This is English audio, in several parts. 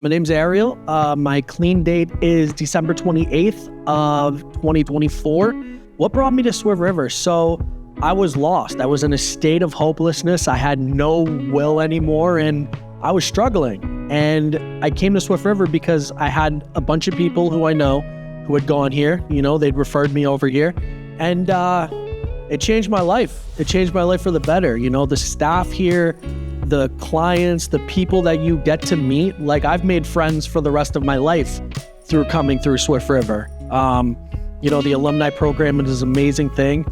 My name's Ariel. My clean date is December 28th of 2024. What brought me to Swift River? So I was lost. I was in a state of hopelessness. I had no will anymore and I was struggling. And I came to Swift River because I had a bunch of people who I know who had gone here. You know, they'd referred me over here. And it changed my life. It changed my life for the better. You know, the staff here, the clients, the people that you get to meet, like I've made friends for the rest of my life through coming through Swift River. You know, the alumni program is an amazing thing.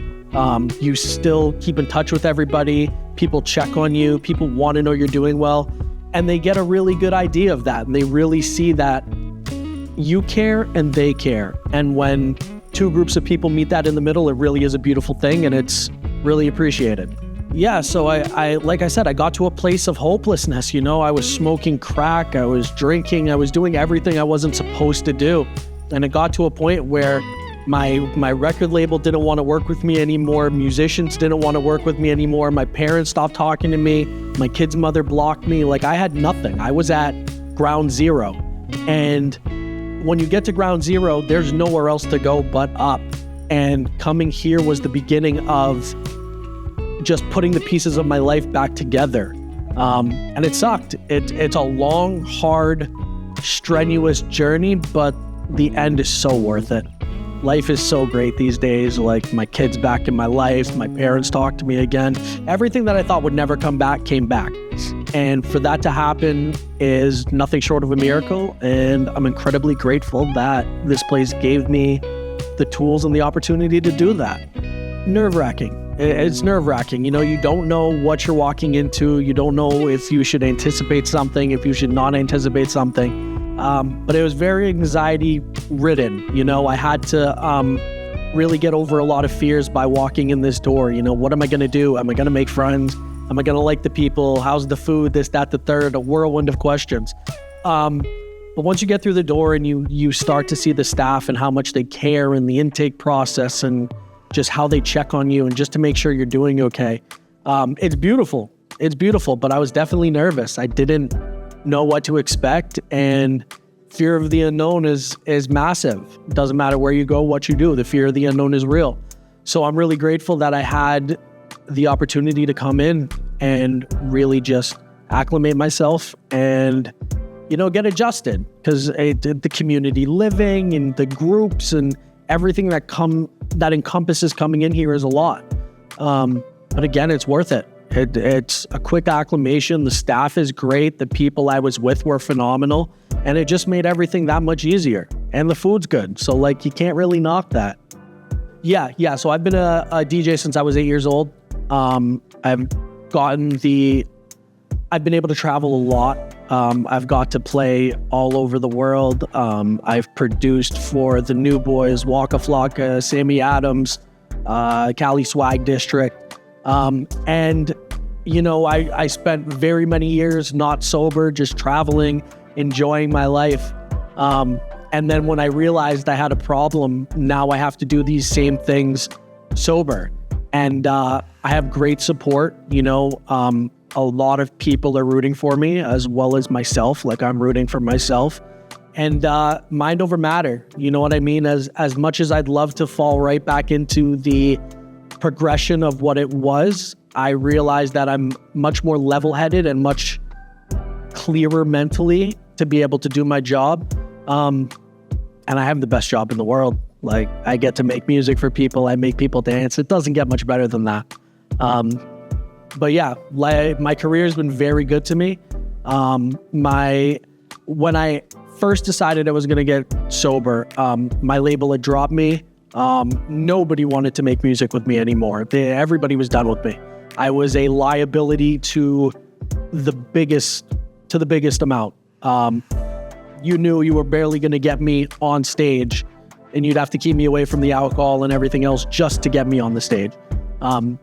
You still keep in touch with everybody. People check on you. People want to know you're doing well. And they get a really good idea of that. And they really see that you care and they care. And when two groups of people meet that in the middle, it really is a beautiful thing and it's really appreciated. Yeah, so I like I said, I got to a place of hopelessness. You know, I was smoking crack, I was drinking, I was doing everything I wasn't supposed to do. And it got to a point where my record label didn't want to work with me anymore. Musicians didn't want to work with me anymore. My parents stopped talking to me. My kid's mother blocked me. Like I had nothing. I was at ground zero. And when you get to ground zero, there's nowhere else to go but up. And coming here was the beginning of just putting the pieces of my life back together. And it sucked. It's a long, hard, strenuous journey, but the end is so worth it. Life is so great these days. Like my kid's back in my life. My parents talk to me again. Everything that I thought would never come back came back. And for that to happen is nothing short of a miracle. And I'm incredibly grateful that this place gave me the tools and the opportunity to do that. Nerve-wracking. It's nerve-wracking. You know, you don't know what you're walking into. You don't know if you should anticipate something, if you should not anticipate something. But it was very anxiety-ridden. You know, I had to really get over a lot of fears by walking in this door. You know, what am I going to do? Am I going to make friends? Am I going to like the people? How's the food? This, that, the third. A whirlwind of questions. But once you get through the door and you start to see the staff and how much they care in the intake process and just how they check on you and just to make sure you're doing okay. It's beautiful. It's beautiful, but I was definitely nervous. I didn't know what to expect, and fear of the unknown is massive. It doesn't matter where you go, what you do. The fear of the unknown is real. So I'm really grateful that I had the opportunity to come in and really just acclimate myself and, you know, get adjusted, because the community living and the groups and everything that encompasses coming in here is a lot. But again, it's worth it. It's a quick acclimation. The staff is great. The people I was with were phenomenal. And it just made everything that much easier. And the food's good. So like, you can't really knock that. Yeah. So I've been a DJ since I was 8 years old. I've been able to travel a lot. I've got to play all over the world. I've produced for the new Boyz, Waka Flocka, Sammy Adams, Cali Swag District. And, you know, I spent very many years not sober, just traveling, enjoying my life. And then when I realized I had a problem, now I have to do these same things sober. And I have great support, you know. A lot of people are rooting for me as well as myself. Like I'm rooting for myself, and mind over matter. You know what I mean? As much as I'd love to fall right back into the progression of what it was, I realized that I'm much more level-headed and much clearer mentally to be able to do my job. And I have the best job in the world. Like I get to make music for people. I make people dance. It doesn't get much better than that. But yeah, my career has been very good to me. When I first decided I was going to get sober, my label had dropped me. Nobody wanted to make music with me anymore. Everybody was done with me. I was a liability to the biggest amount. You knew you were barely going to get me on stage, and you'd have to keep me away from the alcohol and everything else just to get me on the stage.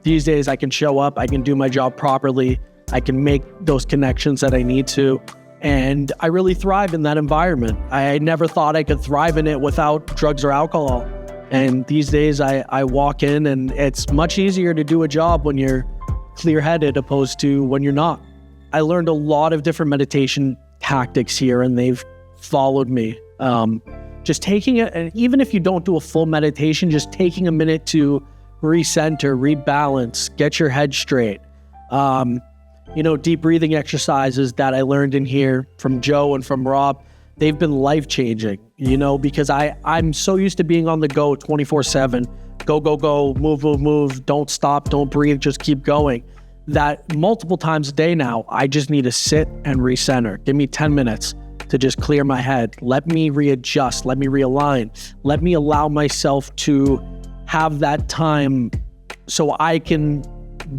These days I can show up, I can do my job properly, I can make those connections that I need to, and I really thrive in that environment. I never thought I could thrive in it without drugs or alcohol. And these days I walk in and it's much easier to do a job when you're clear-headed opposed to when you're not. I learned a lot of different meditation tactics here, and they've followed me. Just taking it, and even if you don't do a full meditation, just taking a minute to recenter, rebalance, get your head straight. Deep breathing exercises that I learned in here from Joe and from Rob, they've been life-changing, because I'm so used to being on the go 24/7, go, move, don't stop, don't breathe, just keep going, that multiple times a day now, I just need to sit and recenter. Give me 10 minutes to just clear my head. Let me readjust, let me realign, let me allow myself to have that time so I can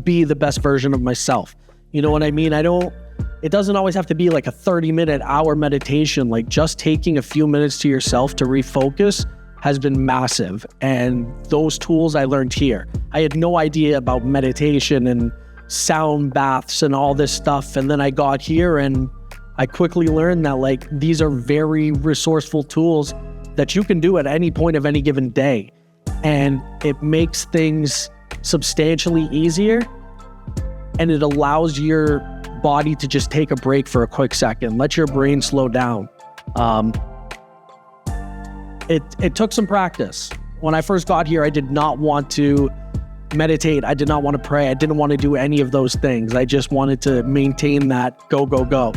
be the best version of myself. You know what I mean? It doesn't always have to be like a 30-minute, hour meditation. Like just taking a few minutes to yourself to refocus has been massive. And those tools I learned here. I had no idea about meditation and sound baths and all this stuff. And then I got here and I quickly learned that like these are very resourceful tools that you can do at any point of any given day. And it makes things substantially easier, and it allows your body to just take a break for a quick second. Let your brain slow down. It took some practice. When I first got here, I did not want to meditate. I did not want to pray. I didn't want to do any of those things. I just wanted to maintain that go.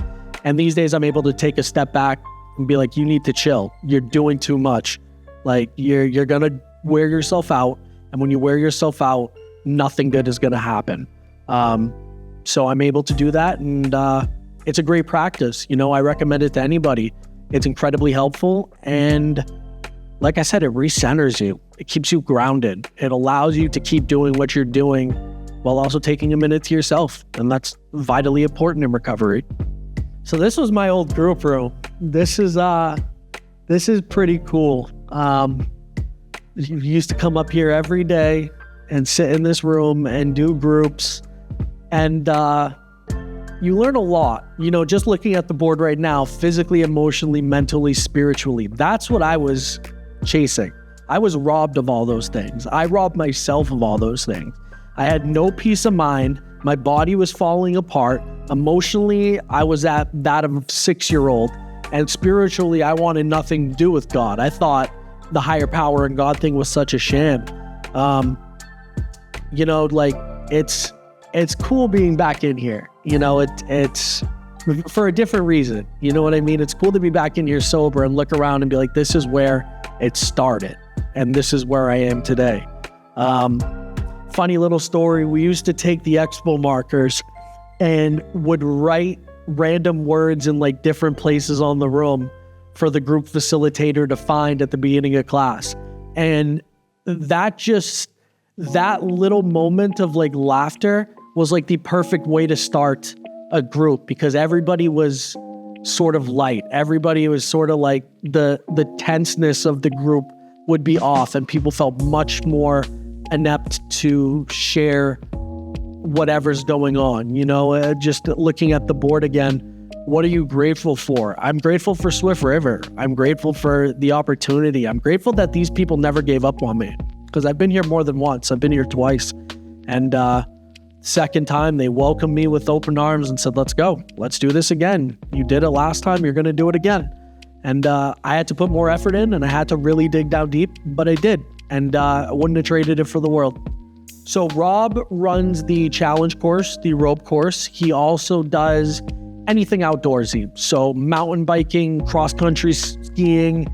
And these days I'm able to take a step back and be like, you need to chill. You're doing too much. Like you're going to wear yourself out. And when you wear yourself out, nothing good is going to happen. So I'm able to do that. And it's a great practice. I recommend it to anybody. It's incredibly helpful. And like I said, it recenters you. It keeps you grounded. It allows you to keep doing what you're doing while also taking a minute to yourself. And that's vitally important in recovery. So this was my old group room. This is pretty cool. You used to come up here every day and sit in this room and do groups. And you learn a lot, just looking at the board right now, physically, emotionally, mentally, spiritually. That's what I was chasing. I was robbed of all those things. I robbed myself of all those things. I had no peace of mind. My body was falling apart. Emotionally, I was at that of a 6-year-old. And spiritually, I wanted nothing to do with God. I thought the higher power and God thing was such a sham. It's cool being back in here. It's for a different reason. You know what I mean? It's cool to be back in here sober and look around and be like, this is where it started. And this is where I am today. Funny little story. We used to take the expo markers and would write random words in like different places on the room for the group facilitator to find at the beginning of class. And that little moment of like laughter was like the perfect way to start a group, because everybody was sort of light. Everybody was sort of like the tenseness of the group would be off, and people felt much more inept to share whatever's going on. Just looking at the board again, what are you grateful for? I'm grateful for Swift River. I'm grateful for the opportunity. I'm grateful that these people never gave up on me, because I've been here more than once. I've been here twice. And second time, they welcomed me with open arms and said, let's go. Let's do this again. You did it last time. You're going to do it again. And I had to put more effort in, and I had to really dig down deep, but I did. And I wouldn't have traded it for the world. So Rob runs the challenge course, the rope course. He also does anything outdoorsy. So mountain biking, cross-country skiing,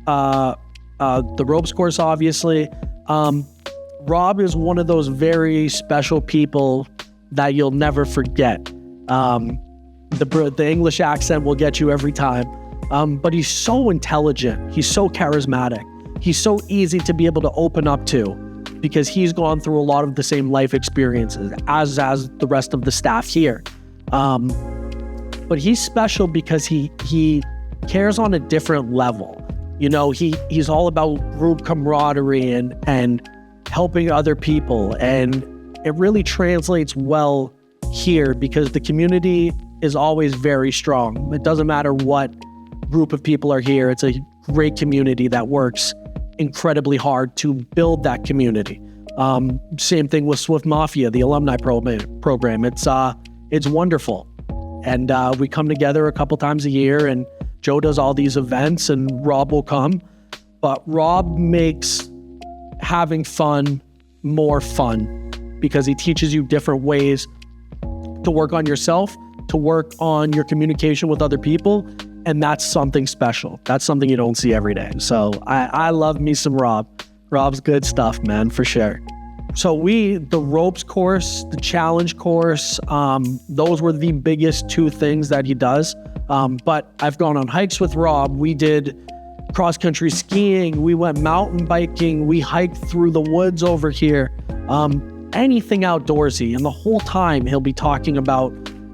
the ropes course, obviously. Rob is one of those very special people that you'll never forget. The English accent will get you every time. But he's so intelligent. He's so charismatic. He's so easy to be able to open up to, because he's gone through a lot of the same life experiences as the rest of the staff here. But he's special because he cares on a different level. He's all about group camaraderie and helping other people. And it really translates well here, because the community is always very strong. It doesn't matter what group of people are here. It's a great community that works incredibly hard to build that community. Same thing with Swift Mafia, the alumni program. It's wonderful. And we come together a couple times a year, and Joe does all these events and Rob will come. But Rob makes having fun more fun because he teaches you different ways to work on yourself, to work on your communication with other people. And that's something special. That's something you don't see every day. So I love me some Rob. Rob's good stuff, man, for sure. So the ropes course, the challenge course, those were the biggest two things that he does. But I've gone on hikes with Rob. We did cross-country skiing. We went mountain biking. We hiked through the woods over here. Anything outdoorsy. And the whole time he'll be talking about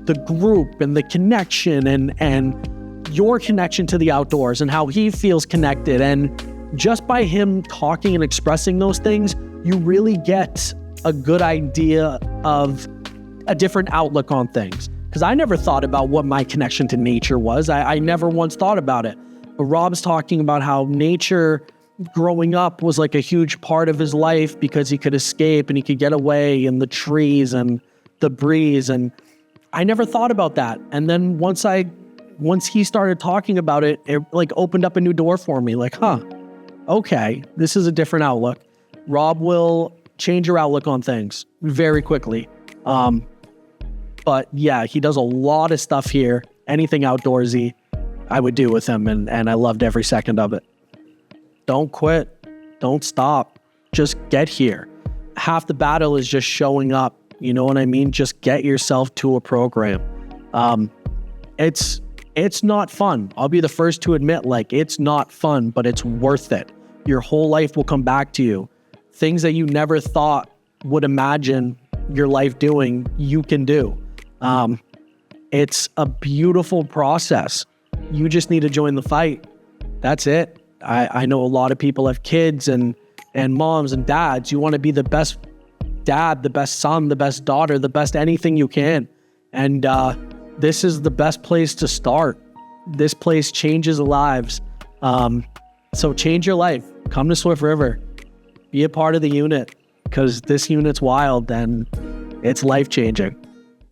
the group and the connection and your connection to the outdoors and how he feels connected. And just by him talking and expressing those things, you really get a good idea of a different outlook on things. Because I never thought about what my connection to nature was. I never once thought about it. But Rob's talking about how nature growing up was like a huge part of his life because he could escape and he could get away in the trees and the breeze. And I never thought about that. And then once he started talking about it, it like opened up a new door for me. Like, okay, this is a different outlook. Rob will change your outlook on things very quickly. But yeah, he does a lot of stuff here. Anything outdoorsy, I would do with him, and I loved every second of it. Don't quit. Don't stop. Just get here. Half the battle is just showing up. You know what I mean? Just get yourself to a program. It's not fun. I'll be the first to admit, like, it's not fun, but it's worth it. Your whole life will come back to you. Things that you never thought would imagine your life doing, you can do. It's a beautiful process. You just need to join the fight. That's it. I know a lot of people have kids and moms and dads. You want to be the best dad, the best son, the best daughter, the best anything you can. And this is the best place to start. This place changes lives. So change your life. Come to Swift River. Be a part of the unit because this unit's wild and it's life-changing.